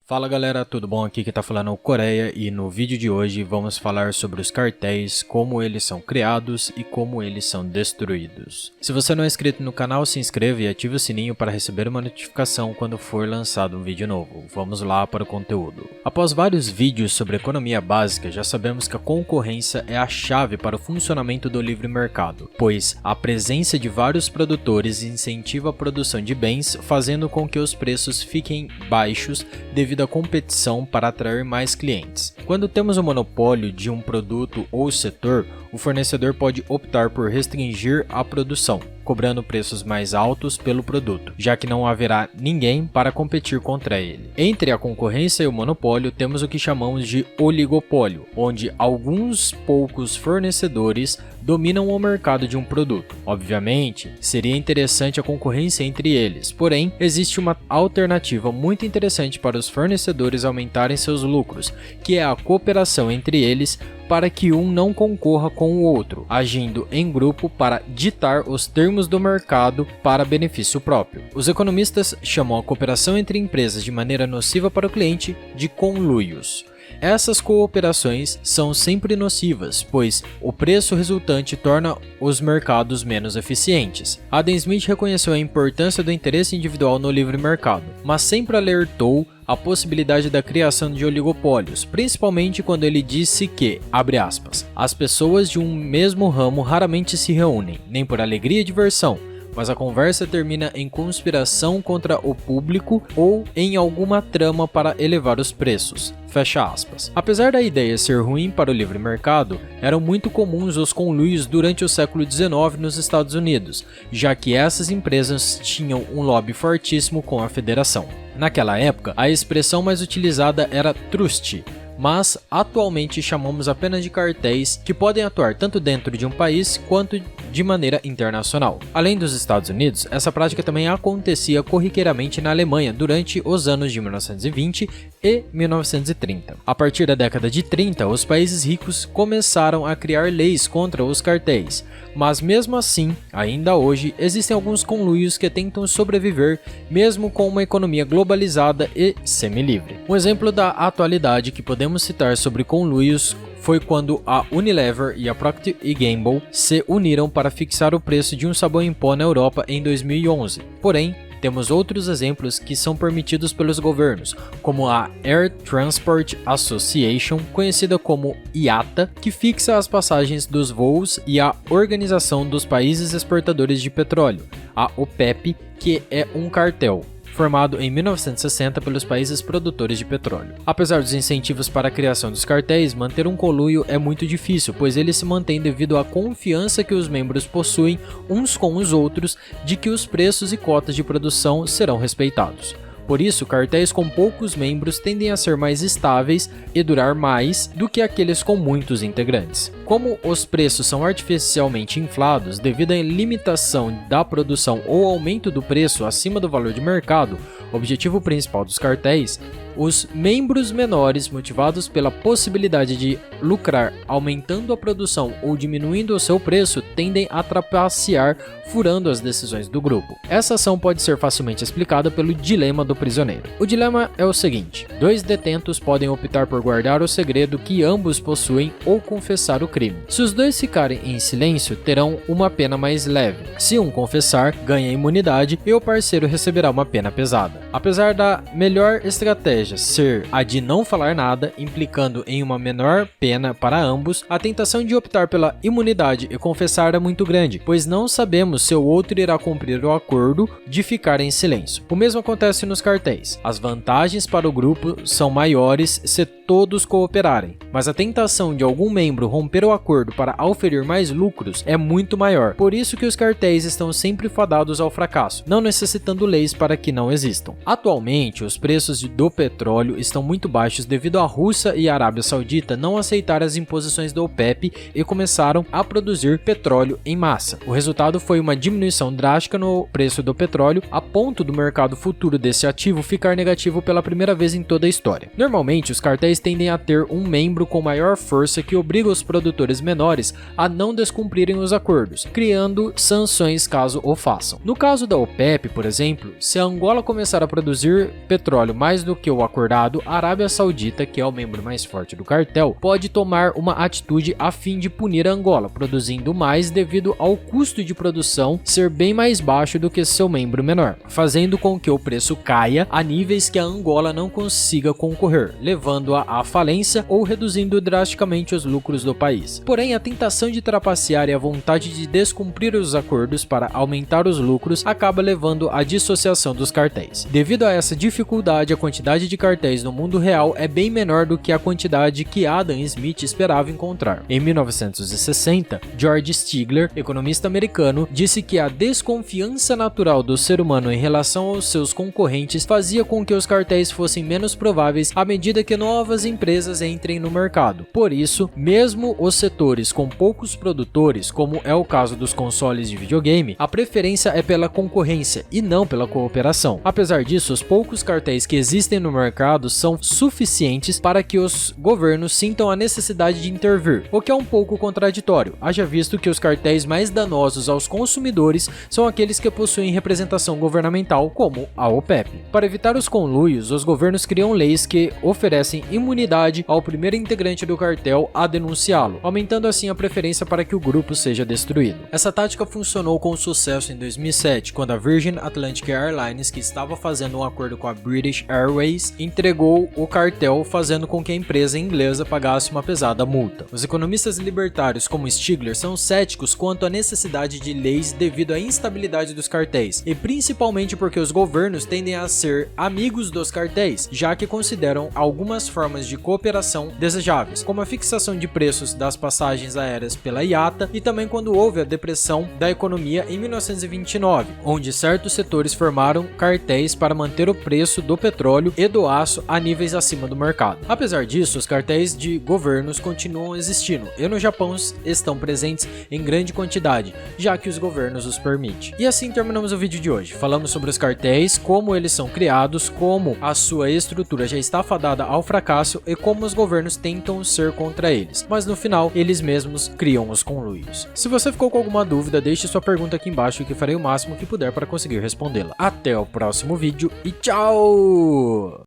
Fala galera, tudo bom? Aqui quem tá falando é o Coreia e no vídeo de hoje vamos falar sobre os cartéis, como eles são criados e como eles são destruídos. Se você não é inscrito no canal, se inscreva e ative o sininho para receber uma notificação quando for lançado um vídeo novo. Vamos lá para o conteúdo. Após vários vídeos sobre economia básica, já sabemos que a concorrência é a chave para o funcionamento do livre mercado, pois a presença de vários produtores incentiva a produção de bens, fazendo com que os preços fiquem baixos devido à competição para atrair mais clientes. Quando temos o monopólio de um produto ou setor, o fornecedor pode optar por restringir a produção, cobrando preços mais altos pelo produto, já que não haverá ninguém para competir contra ele. Entre a concorrência e o monopólio, temos o que chamamos de oligopólio, onde alguns poucos fornecedores dominam o mercado de um produto. Obviamente, seria interessante a concorrência entre eles, porém, existe uma alternativa muito interessante para os fornecedores aumentarem seus lucros, que é a cooperação entre eles para que um não concorra com o outro, agindo em grupo para ditar os termos do mercado para benefício próprio. Os economistas chamam a cooperação entre empresas de maneira nociva para o cliente de conluios. Essas cooperações são sempre nocivas, pois o preço resultante torna os mercados menos eficientes. Adam Smith reconheceu a importância do interesse individual no livre mercado, mas sempre alertou a possibilidade da criação de oligopólios, principalmente quando ele disse que, abre aspas, as pessoas de um mesmo ramo raramente se reúnem, nem por alegria e diversão, mas a conversa termina em conspiração contra o público ou em alguma trama para elevar os preços. Fecha aspas. Apesar da ideia ser ruim para o livre mercado, eram muito comuns os conluios durante o século XIX nos Estados Unidos, já que essas empresas tinham um lobby fortíssimo com a federação. Naquela época, a expressão mais utilizada era trust, mas atualmente chamamos apenas de cartéis que podem atuar tanto dentro de um país quanto de maneira internacional. Além dos Estados Unidos, essa prática também acontecia corriqueiramente na Alemanha durante os anos de 1920 e 1930. A partir da década de 30, os países ricos começaram a criar leis contra os cartéis, mas mesmo assim, ainda hoje, existem alguns conluios que tentam sobreviver mesmo com uma economia globalizada e semi-livre. Um exemplo da atualidade que podemos citar sobre conluios foi quando a Unilever e a Procter & Gamble se uniram para fixar o preço de um sabão em pó na Europa em 2011. Porém, temos outros exemplos que são permitidos pelos governos, como a Air Transport Association, conhecida como IATA, que fixa as passagens dos voos, e a Organização dos Países Exportadores de Petróleo, a OPEP, que é um cartel formado em 1960 pelos países produtores de petróleo. Apesar dos incentivos para a criação dos cartéis, manter um conluio é muito difícil, pois ele se mantém devido à confiança que os membros possuem uns com os outros de que os preços e cotas de produção serão respeitados. Por isso, cartéis com poucos membros tendem a ser mais estáveis e durar mais do que aqueles com muitos integrantes. Como os preços são artificialmente inflados devido à limitação da produção ou aumento do preço acima do valor de mercado, o objetivo principal dos cartéis, os membros menores, motivados pela possibilidade de lucrar aumentando a produção ou diminuindo o seu preço, tendem a trapacear, furando as decisões do grupo. Essa ação pode ser facilmente explicada pelo dilema do prisioneiro. O dilema é o seguinte: dois detentos podem optar por guardar o segredo que ambos possuem ou confessar o crime. Se os dois ficarem em silêncio, terão uma pena mais leve. Se um confessar, ganha imunidade e o parceiro receberá uma pena pesada. Apesar da melhor estratégia ser a de não falar nada, implicando em uma menor pena para ambos, a tentação de optar pela imunidade e confessar é muito grande, pois não sabemos se o outro irá cumprir o acordo de ficar em silêncio. O mesmo acontece nos cartéis. As vantagens para o grupo são maiores se todos cooperarem, mas a tentação de algum membro romper o acordo para auferir mais lucros é muito maior. Por isso que os cartéis estão sempre fadados ao fracasso, não necessitando leis para que não existam. Atualmente, os preços do petróleo estão muito baixos devido à Rússia e a Arábia Saudita não aceitarem as imposições da OPEP e começaram a produzir petróleo em massa. O resultado foi uma diminuição drástica no preço do petróleo, a ponto do mercado futuro desse ativo ficar negativo pela primeira vez em toda a história. Normalmente, os cartéis tendem a ter um membro com maior força que obriga os produtores menores a não descumprirem os acordos, criando sanções caso o façam. No caso da OPEP, por exemplo, se a Angola começar a produzir petróleo mais do que o acordado, a Arábia Saudita, que é o membro mais forte do cartel, pode tomar uma atitude a fim de punir a Angola, produzindo mais devido ao custo de produção ser bem mais baixo do que seu membro menor, fazendo com que o preço caia a níveis que a Angola não consiga concorrer, levando-a à falência ou reduzindo drasticamente os lucros do país. Porém, a tentação de trapacear e a vontade de descumprir os acordos para aumentar os lucros acaba levando à dissociação dos cartéis. Devido a essa dificuldade, a quantidade de cartéis no mundo real é bem menor do que a quantidade que Adam Smith esperava encontrar. Em 1960, George Stigler, economista americano, disse que a desconfiança natural do ser humano em relação aos seus concorrentes fazia com que os cartéis fossem menos prováveis à medida que novas empresas entrem no mercado. Por isso, mesmo os setores com poucos produtores, como é o caso dos consoles de videogame, a preferência é pela concorrência e não pela cooperação. Apesar disso, os poucos cartéis que existem no mercado são suficientes para que os governos sintam a necessidade de intervir, o que é um pouco contraditório, haja visto que os cartéis mais danosos aos consumidores são aqueles que possuem representação governamental, como a OPEP. Para evitar os conluios, os governos criam leis que oferecem imunidade ao primeiro integrante do cartel a denunciá-lo, aumentando assim a preferência para que o grupo seja destruído. Essa tática funcionou com sucesso em 2007, quando a Virgin Atlantic Airlines, que estava fazendo um acordo com a British Airways, entregou o cartel, fazendo com que a empresa inglesa pagasse uma pesada multa. Os economistas libertários como Stigler são céticos quanto à necessidade de leis devido à instabilidade dos cartéis, e principalmente porque os governos tendem a ser amigos dos cartéis, já que consideram algumas formas de cooperação desejáveis, como a fixação de preços das passagens aéreas pela IATA e também quando houve a depressão da economia em 1929, onde certos setores formaram cartéis para manter o preço do petróleo e do aço a níveis acima do mercado. Apesar disso, os cartéis de governos continuam existindo e no Japão estão presentes em grande quantidade, já que os governos os permitem. E assim terminamos o vídeo de hoje. Falamos sobre os cartéis, como eles são criados, como a sua estrutura já está fadada ao fracasso e como os governos tentam ser contra eles, mas no final eles mesmos criam os conluios. Se você ficou com alguma dúvida, deixe sua pergunta aqui embaixo que farei o máximo que puder para conseguir respondê-la. Até o próximo vídeo e tchau!